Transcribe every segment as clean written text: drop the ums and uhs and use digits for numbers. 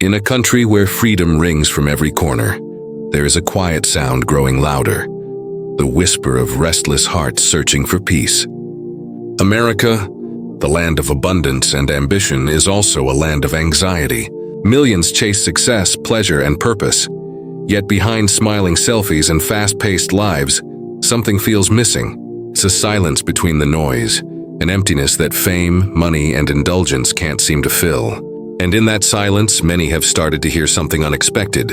In a country where freedom rings from every corner, there is a quiet sound growing louder, the whisper of restless hearts searching for peace. America, the land of abundance and ambition, is also a land of anxiety. Millions chase success, pleasure, and purpose. Yet behind smiling selfies and fast-paced lives, something feels missing. It's a silence between the noise, an emptiness that fame, money, and indulgence can't seem to fill. And in that silence, many have started to hear something unexpected,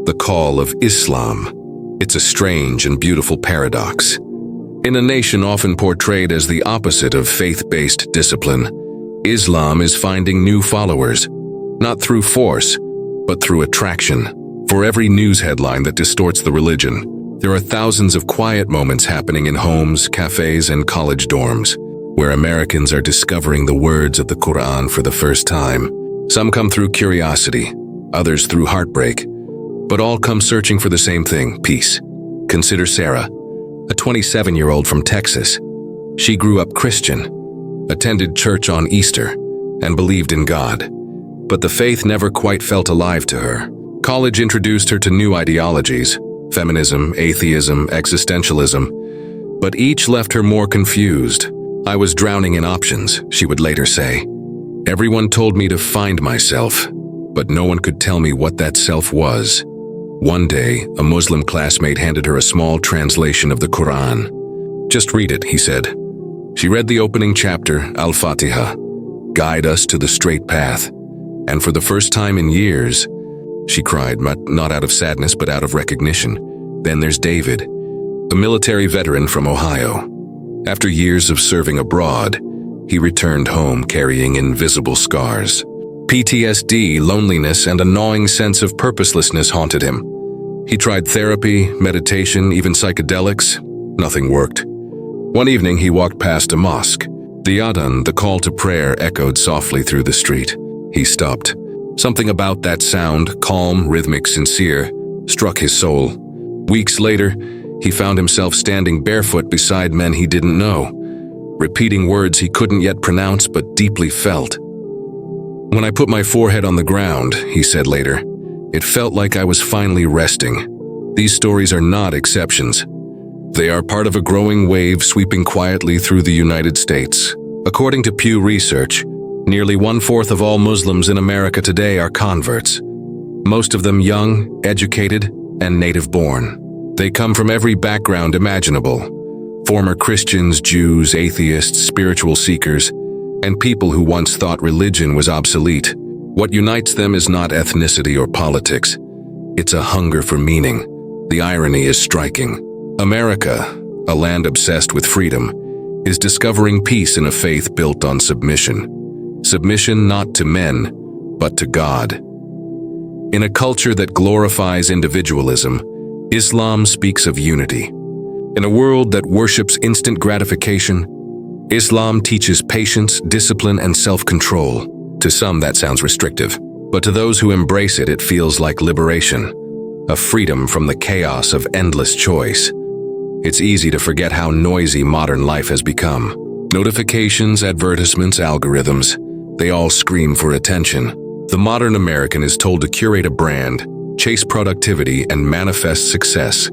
the call of Islam. It's a strange and beautiful paradox. In a nation often portrayed as the opposite of faith-based discipline, Islam is finding new followers, not through force, but through attraction. For every news headline that distorts the religion, there are thousands of quiet moments happening in homes, cafes, and college dorms, where Americans are discovering the words of the Quran for the first time. Some come through curiosity, others through heartbreak, but all come searching for the same thing: peace. Consider Sarah, a 27-year-old from Texas. She grew up Christian, attended church on Easter, and believed in God. But the faith never quite felt alive to her. College introduced her to new ideologies: feminism, atheism, existentialism, but each left her more confused. "I was drowning in options," she would later say. "Everyone told me to find myself, but no one could tell me what that self was." One day, a Muslim classmate handed her a small translation of the Quran. "Just read it," he said. She read the opening chapter, Al-Fatiha, "Guide us to the straight path." And for the first time in years, she cried, not out of sadness but out of recognition. Then there's David, a military veteran from Ohio. After years of serving abroad, he returned home carrying invisible scars. PTSD, loneliness, and a gnawing sense of purposelessness haunted him. He tried therapy, meditation, even psychedelics. Nothing worked. One evening he walked past a mosque. The adhan, the call to prayer, echoed softly through the street. He stopped. Something about that sound, calm, rhythmic, sincere, struck his soul. Weeks later, he found himself standing barefoot beside men he didn't know, repeating words he couldn't yet pronounce but deeply felt. "When I put my forehead on the ground," he said later, "it felt like I was finally resting." These stories are not exceptions. They are part of a growing wave sweeping quietly through the United States. According to Pew Research, nearly 1/4 of all Muslims in America today are converts. Most of them young, educated, and native-born. They come from every background imaginable: former Christians, Jews, atheists, spiritual seekers, and people who once thought religion was obsolete. What unites them is not ethnicity or politics. It's a hunger for meaning. The irony is striking. America, a land obsessed with freedom, is discovering peace in a faith built on submission. Submission not to men, but to God. In a culture that glorifies individualism, Islam speaks of unity. In a world that worships instant gratification, Islam teaches patience, discipline, and self-control. To some, that sounds restrictive, but to those who embrace it, it feels like liberation, a freedom from the chaos of endless choice. It's easy to forget how noisy modern life has become. Notifications, advertisements, algorithms, they all scream for attention. The modern American is told to curate a brand, chase productivity, and manifest success.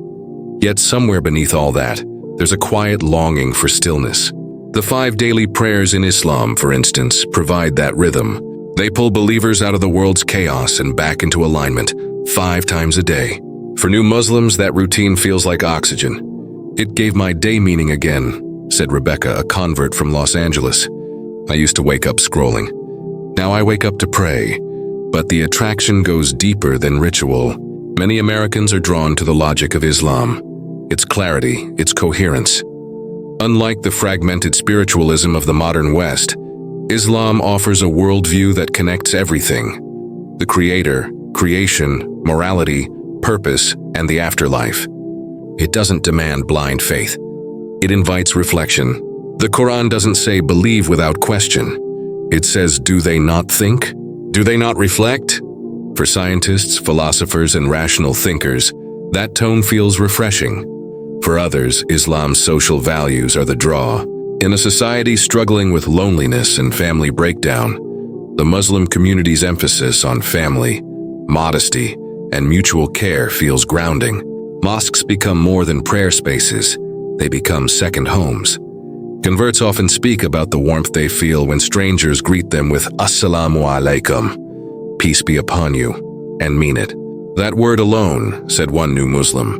Yet somewhere beneath all that, there's a quiet longing for stillness. The 5 daily prayers in Islam, for instance, provide that rhythm. They pull believers out of the world's chaos and back into alignment, 5 times a day. For new Muslims, that routine feels like oxygen. "It gave my day meaning again," said Rebecca, a convert from Los Angeles. "I used to wake up scrolling. Now I wake up to pray." But the attraction goes deeper than ritual. Many Americans are drawn to the logic of Islam, its clarity, its coherence. Unlike the fragmented spiritualism of the modern West, Islam offers a worldview that connects everything: the Creator, creation, morality, purpose, and the afterlife. It doesn't demand blind faith. It invites reflection. The Quran doesn't say believe without question. It says, do they not think? Do they not reflect? For scientists, philosophers, and rational thinkers, that tone feels refreshing. For others, Islam's social values are the draw. In a society struggling with loneliness and family breakdown, the Muslim community's emphasis on family, modesty, and mutual care feels grounding. Mosques become more than prayer spaces. They become second homes. Converts often speak about the warmth they feel when strangers greet them with "Assalamu alaikum," peace be upon you, and mean it. That word alone, said one new Muslim,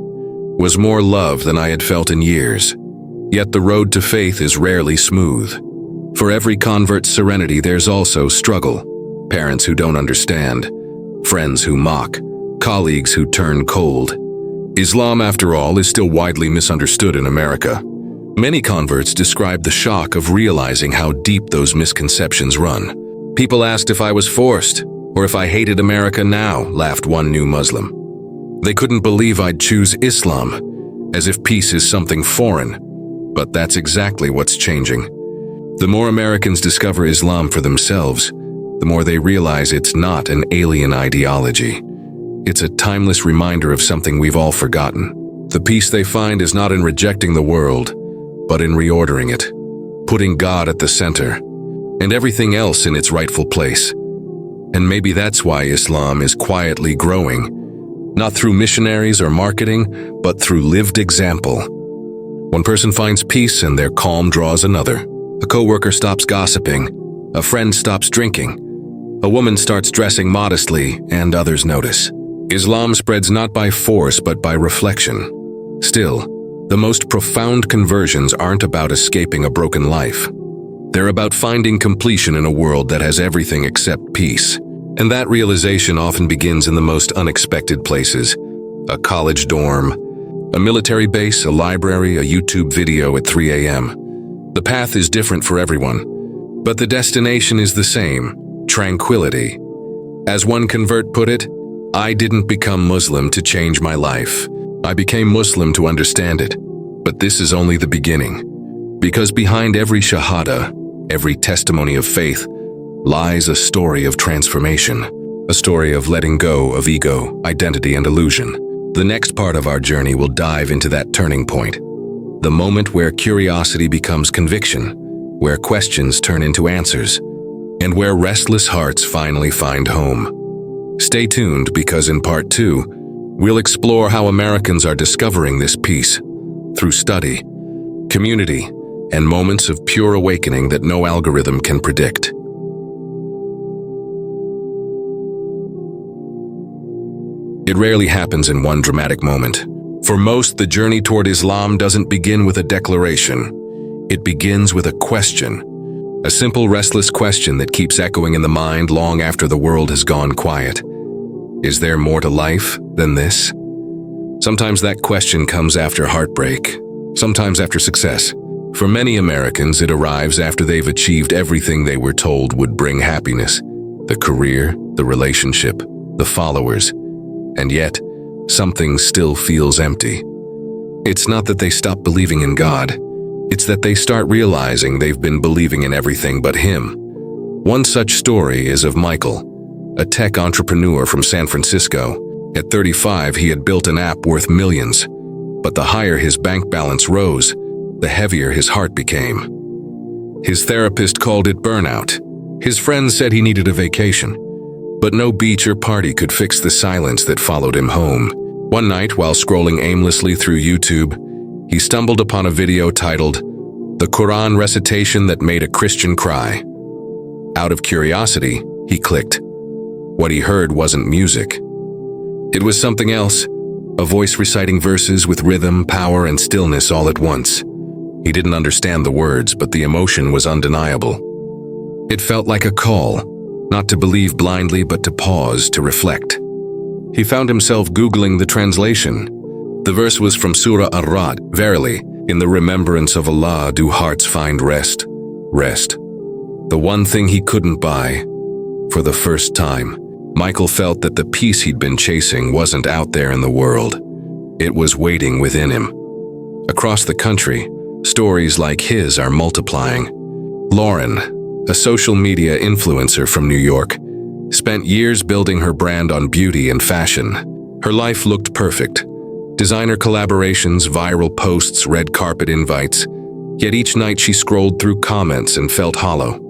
was more love than I had felt in years. Yet the road to faith is rarely smooth. For every convert's serenity, there's also struggle. Parents who don't understand, friends who mock, colleagues who turn cold. Islam, after all, is still widely misunderstood in America. Many converts describe the shock of realizing how deep those misconceptions run. People asked if I was forced, or if I hated America now, laughed one new Muslim. They couldn't believe I'd choose Islam, as if peace is something foreign. But that's exactly what's changing. The more Americans discover Islam for themselves, the more they realize it's not an alien ideology. It's a timeless reminder of something we've all forgotten. The peace they find is not in rejecting the world, but in reordering it, putting God at the center, and everything else in its rightful place. And maybe that's why Islam is quietly growing, not through missionaries or marketing, but through lived example. One person finds peace and their calm draws another. A coworker stops gossiping, a friend stops drinking, a woman starts dressing modestly, and others notice. Islam spreads not by force but by reflection. Still, the most profound conversions aren't about escaping a broken life. They're about finding completion in a world that has everything except peace. And that realization often begins in the most unexpected places. A college dorm, a military base, a library, a YouTube video at 3 a.m. The path is different for everyone, but the destination is the same: tranquility. As one convert put it, I didn't become Muslim to change my life. I became Muslim to understand it. But this is only the beginning. Because behind every shahada, every testimony of faith, lies a story of transformation. A story of letting go of ego, identity, and illusion. The next part of our journey will dive into that turning point. The moment where curiosity becomes conviction, where questions turn into answers, and where restless hearts finally find home. Stay tuned, because in part 2, we'll explore how Americans are discovering this peace through study, community, and moments of pure awakening that no algorithm can predict. It rarely happens in one dramatic moment. For most, the journey toward Islam doesn't begin with a declaration. It begins with a question. A simple, restless question that keeps echoing in the mind long after the world has gone quiet. Is there more to life than this? Sometimes that question comes after heartbreak, sometimes after success. For many Americans, it arrives after they've achieved everything they were told would bring happiness: the career, the relationship, the followers. And yet, something still feels empty. It's not that they stop believing in God. It's that they start realizing they've been believing in everything but Him. One such story is of Michael, a tech entrepreneur from San Francisco. At 35, he had built an app worth millions. But the higher his bank balance rose, the heavier his heart became. His therapist called it burnout. His friends said he needed a vacation. But no beach or party could fix the silence that followed him home. One night, while scrolling aimlessly through YouTube, he stumbled upon a video titled, "The Quran Recitation That Made a Christian Cry." Out of curiosity, he clicked. What he heard wasn't music. It was something else, a voice reciting verses with rhythm, power, and stillness all at once. He didn't understand the words, but the emotion was undeniable. It felt like a call, not to believe blindly, but to pause, to reflect. He found himself Googling the translation. The verse was from Surah Ar-Ra'd. Verily, in the remembrance of Allah do hearts find rest. Rest. The one thing he couldn't buy. For the first time, Michael felt that the peace he'd been chasing wasn't out there in the world. It was waiting within him. Across the country, stories like his are multiplying. Lauren, a social media influencer from New York, spent years building her brand on beauty and fashion. Her life looked perfect. Designer collaborations, viral posts, red carpet invites. Yet each night she scrolled through comments and felt hollow.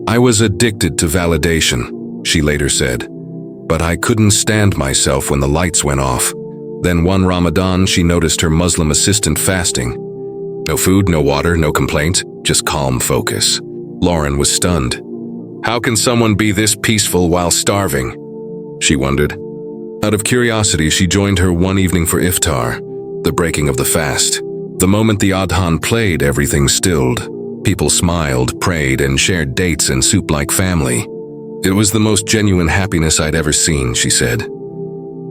"I was addicted to validation," she later said. but I couldn't stand myself when the lights went off. Then one Ramadan, she noticed her Muslim assistant fasting. No food, no water, no complaints, just calm focus. Lauren was stunned. How can someone be this peaceful while starving? She wondered. Out of curiosity, she joined her one evening for iftar, the breaking of the fast. The moment the adhan played, everything stilled. People smiled, prayed, and shared dates and soup like family. It was the most genuine happiness I'd ever seen, she said.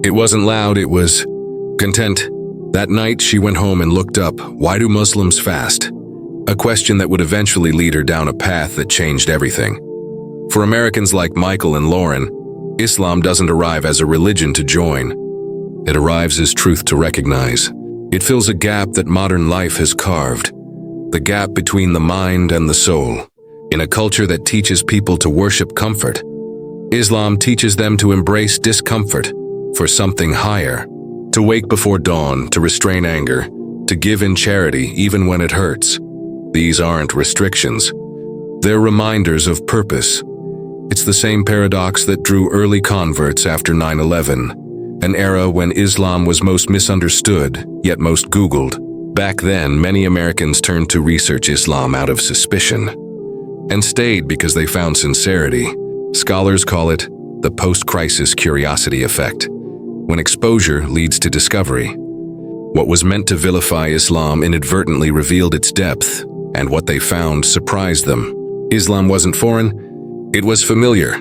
It wasn't loud, it was content. That night, she went home and looked up, why do Muslims fast? A question that would eventually lead her down a path that changed everything. For Americans like Michael and Lauren, Islam doesn't arrive as a religion to join. It arrives as truth to recognize. It fills a gap that modern life has carved. The gap between the mind and the soul. In a culture that teaches people to worship comfort, Islam teaches them to embrace discomfort for something higher. To wake before dawn, to restrain anger, to give in charity even when it hurts. These aren't restrictions. They're reminders of purpose. It's the same paradox that drew early converts after 9/11, an era when Islam was most misunderstood, yet most Googled. Back then, many Americans turned to research Islam out of suspicion, and stayed because they found sincerity. Scholars call it the post-crisis curiosity effect, when exposure leads to discovery. What was meant to vilify Islam inadvertently revealed its depth, and what they found surprised them. Islam wasn't foreign, it was familiar.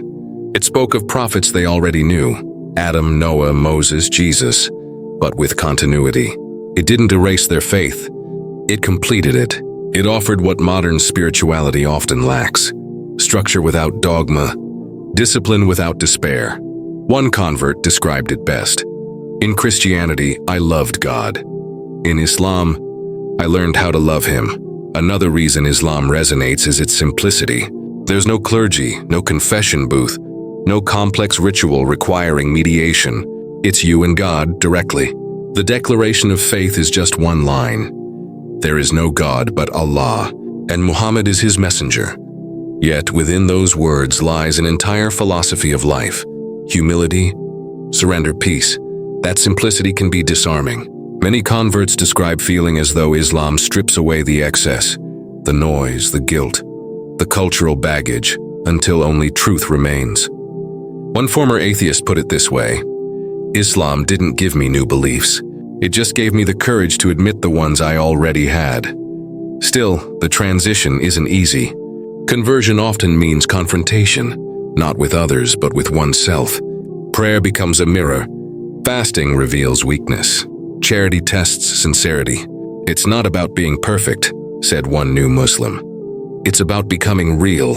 It spoke of prophets they already knew, Adam, Noah, Moses, Jesus, but with continuity. It didn't erase their faith, it completed it. It offered what modern spirituality often lacks: structure without dogma, discipline without despair. One convert described it best. In Christianity, I loved God. In Islam, I learned how to love Him. Another reason Islam resonates is its simplicity. There's no clergy, no confession booth, no complex ritual requiring mediation. It's you and God directly. The declaration of faith is just one line. There is no God but Allah, and Muhammad is His messenger. Yet within those words lies an entire philosophy of life. Humility, surrender, peace. That simplicity can be disarming. Many converts describe feeling as though Islam strips away the excess, the noise, the guilt, the cultural baggage, until only truth remains. One former atheist put it this way: Islam didn't give me new beliefs. It just gave me the courage to admit the ones I already had. Still, the transition isn't easy. Conversion often means confrontation, not with others, but with oneself. Prayer becomes a mirror. Fasting reveals weakness. Charity tests sincerity. It's not about being perfect, said one new Muslim. It's about becoming real.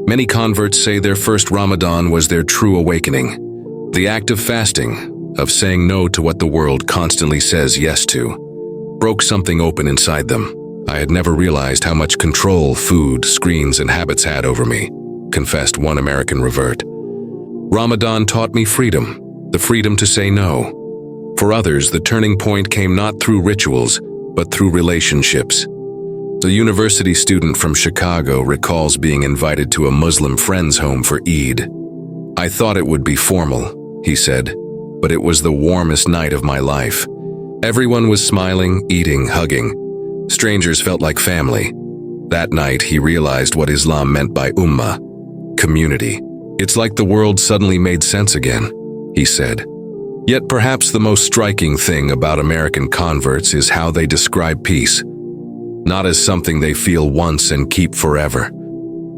Many converts say their first Ramadan was their true awakening. The act of fasting, of saying no to what the world constantly says yes to, broke something open inside them. I had never realized how much control food, screens, and habits had over me, confessed one American revert. Ramadan taught me freedom, the freedom to say no. For others, the turning point came not through rituals, but through relationships. A university student from Chicago recalls being invited to a Muslim friend's home for Eid. I thought it would be formal, he said, but it was the warmest night of my life. Everyone was smiling, eating, hugging. Strangers felt like family. That night, he realized what Islam meant by ummah, community. It's like the world suddenly made sense again, he said. Yet perhaps the most striking thing about American converts is how they describe peace. Not as something they feel once and keep forever,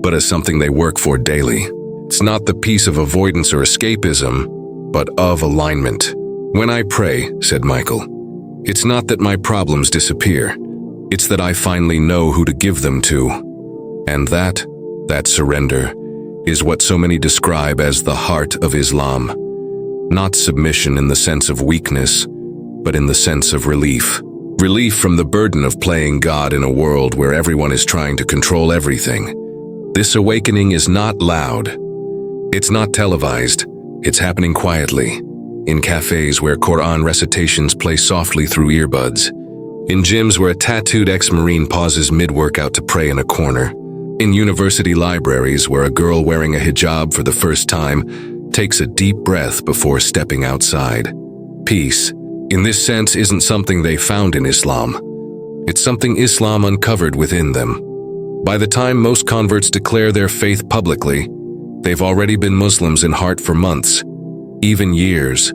but as something they work for daily. It's not the peace of avoidance or escapism, but of alignment. When I pray, said Michael, it's not that my problems disappear. It's that I finally know who to give them to. And that surrender, is what so many describe as the heart of Islam. Not submission in the sense of weakness, but in the sense of relief. Relief from the burden of playing God in a world where everyone is trying to control everything. This awakening is not loud. It's not televised. It's happening quietly. In cafes where Quran recitations play softly through earbuds. In gyms where a tattooed ex-Marine pauses mid-workout to pray in a corner. In university libraries where a girl wearing a hijab for the first time takes a deep breath before stepping outside. Peace, in this sense, isn't something they found in Islam. It's something Islam uncovered within them. By the time most converts declare their faith publicly, they've already been Muslims in heart for months, even years.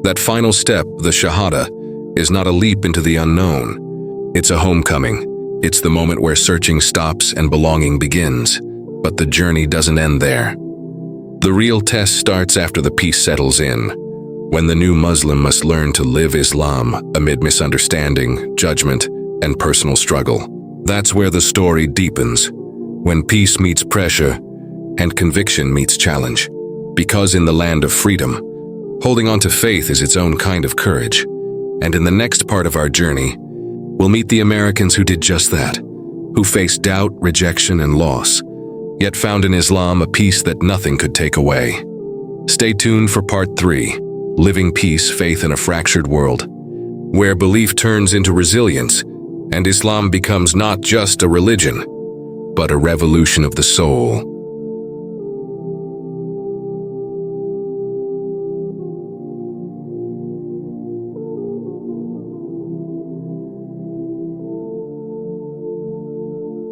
That final step, the Shahada, is not a leap into the unknown. It's a homecoming. It's the moment where searching stops and belonging begins. But the journey doesn't end there. The real test starts after the peace settles in, when the new Muslim must learn to live Islam amid misunderstanding, judgment, and personal struggle. That's where the story deepens, when peace meets pressure and conviction meets challenge. Because in the land of freedom, holding on to faith is its own kind of courage. And in the next part of our journey, we'll meet the Americans who did just that, who faced doubt, rejection, and loss, yet found in Islam a peace that nothing could take away. Stay tuned for part 3, Living Peace, Faith in a Fractured World, where belief turns into resilience and Islam becomes not just a religion, but a revolution of the soul.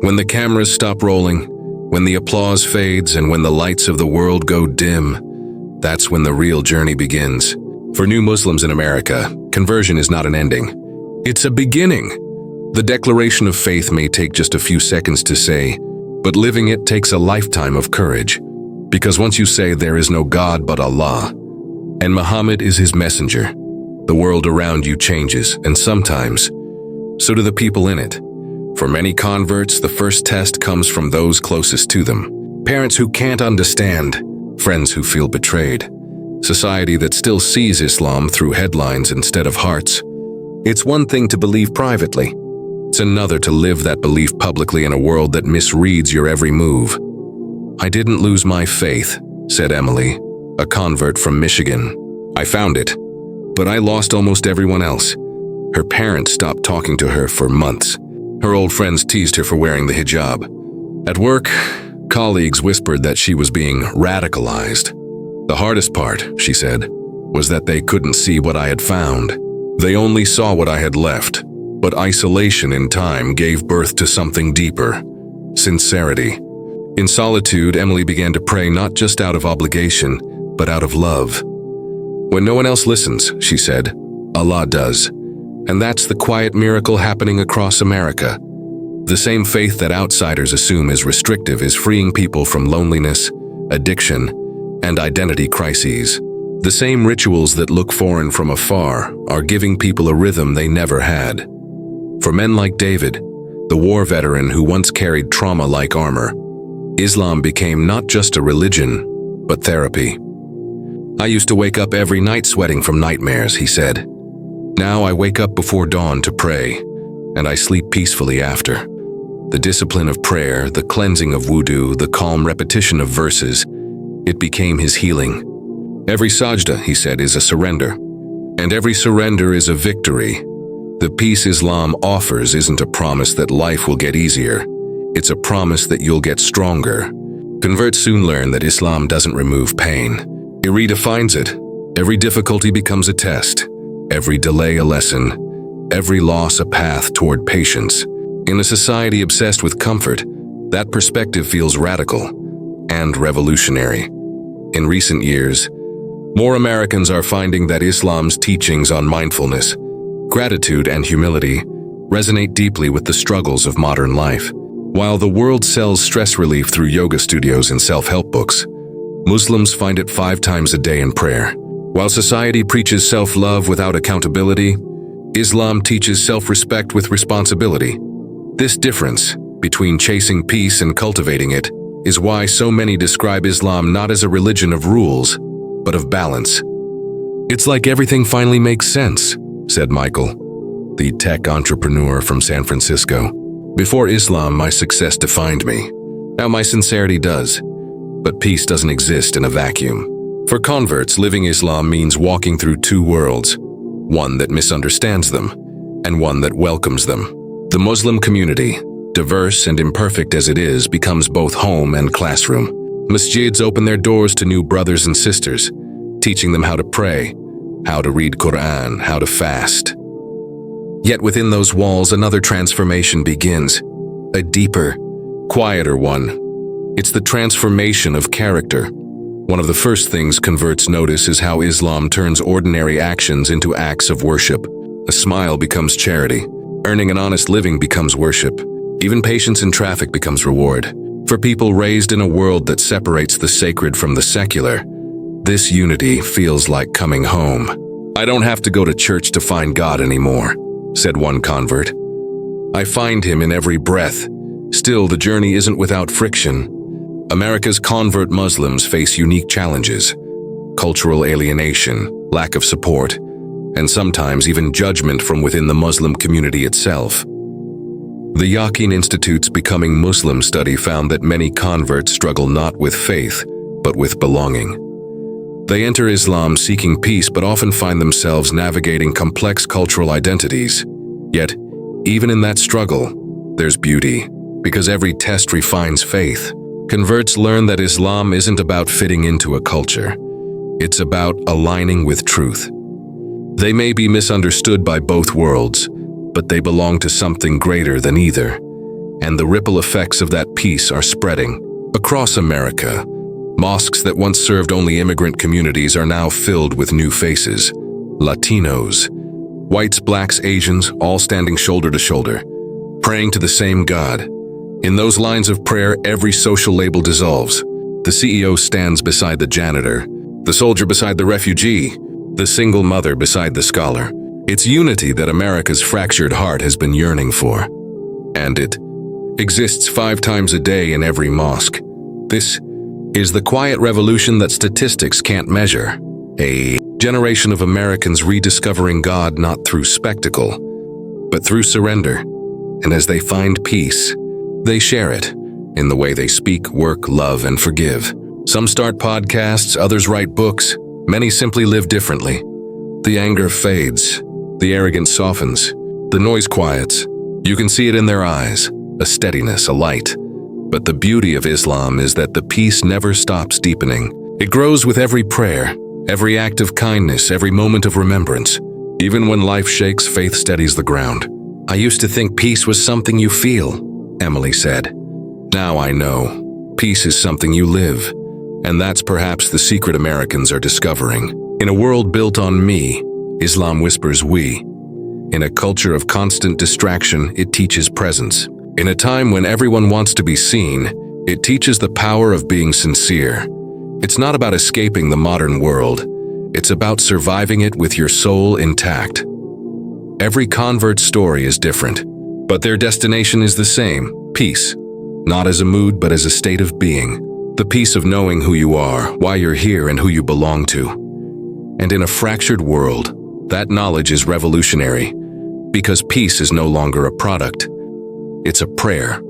When the cameras stop rolling, when the applause fades, and when the lights of the world go dim, that's when the real journey begins. For new Muslims in America, conversion is not an ending. It's a beginning. The declaration of faith may take just a few seconds to say, but living it takes a lifetime of courage. Because once you say there is no God but Allah, and Muhammad is his messenger, the world around you changes, and sometimes, so do the people in it. For many converts, the first test comes from those closest to them. Parents who can't understand, friends who feel betrayed, society that still sees Islam through headlines instead of hearts. It's one thing to believe privately. It's another to live that belief publicly in a world that misreads your every move. "I didn't lose my faith," said Emily, a convert from Michigan. "I found it, but I lost almost everyone else." Her parents stopped talking to her for months. Her old friends teased her for wearing the hijab. At work, colleagues whispered that she was being radicalized. "The hardest part," she said, "was that they couldn't see what I had found. They only saw what I had left. But isolation in time gave birth to something deeper: sincerity." In solitude, Emily began to pray not just out of obligation, but out of love. "When no one else listens," she said, "Allah does." And that's the quiet miracle happening across America. The same faith that outsiders assume is restrictive is freeing people from loneliness, addiction, and identity crises. The same rituals that look foreign from afar are giving people a rhythm they never had. For men like David, the war veteran who once carried trauma like armor, Islam became not just a religion, but therapy. "I used to wake up every night sweating from nightmares," he said. "Now I wake up before dawn to pray, and I sleep peacefully after." The discipline of prayer, the cleansing of wudu, the calm repetition of verses, it became his healing. "Every sajda," he said, "is a surrender, and every surrender is a victory." The peace Islam offers isn't a promise that life will get easier. It's a promise that you'll get stronger. Converts soon learn that Islam doesn't remove pain. It redefines it. Every difficulty becomes a test. Every delay a lesson, every loss a path toward patience. In a society obsessed with comfort, that perspective feels radical and revolutionary. In recent years, more Americans are finding that Islam's teachings on mindfulness, gratitude, and humility resonate deeply with the struggles of modern life. While the world sells stress relief through yoga studios and self-help books, Muslims find it 5 times a day in prayer. While society preaches self-love without accountability, Islam teaches self-respect with responsibility. This difference between chasing peace and cultivating it is why so many describe Islam not as a religion of rules, but of balance. "It's like everything finally makes sense," said Michael, the tech entrepreneur from San Francisco. "Before Islam, my success defined me. Now my sincerity does. But peace doesn't exist in a vacuum." For converts, living Islam means walking through 2 worlds, one that misunderstands them, and one that welcomes them. The Muslim community, diverse and imperfect as it is, becomes both home and classroom. Masjids open their doors to new brothers and sisters, teaching them how to pray, how to read Quran, how to fast. Yet within those walls, another transformation begins, a deeper, quieter one. It's the transformation of character. One of the first things converts notice is how Islam turns ordinary actions into acts of worship. A smile becomes charity. Earning an honest living becomes worship. Even patience in traffic becomes reward. For people raised in a world that separates the sacred from the secular, this unity feels like coming home. "I don't have to go to church to find God anymore," said one convert. "I find him in every breath." Still, the journey isn't without friction. America's convert Muslims face unique challenges: cultural alienation, lack of support, and sometimes even judgment from within the Muslim community itself. The Yaqeen Institute's Becoming Muslim study found that many converts struggle not with faith, but with belonging. They enter Islam seeking peace but often find themselves navigating complex cultural identities. Yet, even in that struggle, there's beauty, because every test refines faith. Converts learn that Islam isn't about fitting into a culture. It's about aligning with truth. They may be misunderstood by both worlds, but they belong to something greater than either. And the ripple effects of that peace are spreading. Across America, mosques that once served only immigrant communities are now filled with new faces. Latinos, whites, blacks, Asians, all standing shoulder to shoulder, praying to the same God. In those lines of prayer, every social label dissolves. The CEO stands beside the janitor, the soldier beside the refugee, the single mother beside the scholar. It's unity that America's fractured heart has been yearning for. And it exists 5 times a day in every mosque. This is the quiet revolution that statistics can't measure. A generation of Americans rediscovering God not through spectacle, but through surrender. And as they find peace, they share it in the way they speak, work, love, and forgive. Some start podcasts, others write books. Many simply live differently. The anger fades. The arrogance softens. The noise quiets. You can see it in their eyes, a steadiness, a light. But the beauty of Islam is that the peace never stops deepening. It grows with every prayer, every act of kindness, every moment of remembrance. Even when life shakes, faith steadies the ground. "I used to think peace was something you feel," Emily said. "Now I know. Peace is something you live. And that's perhaps the secret Americans are discovering. In a world built on me, Islam whispers we. In a culture of constant distraction, it teaches presence. In a time when everyone wants to be seen, it teaches the power of being sincere. It's not about escaping the modern world. It's about surviving it with your soul intact. Every convert's story is different, but their destination is the same: peace. Not as a mood, but as a state of being. The peace of knowing who you are, why you're here, and who you belong to. And in a fractured world, that knowledge is revolutionary, because peace is no longer a product. It's a prayer.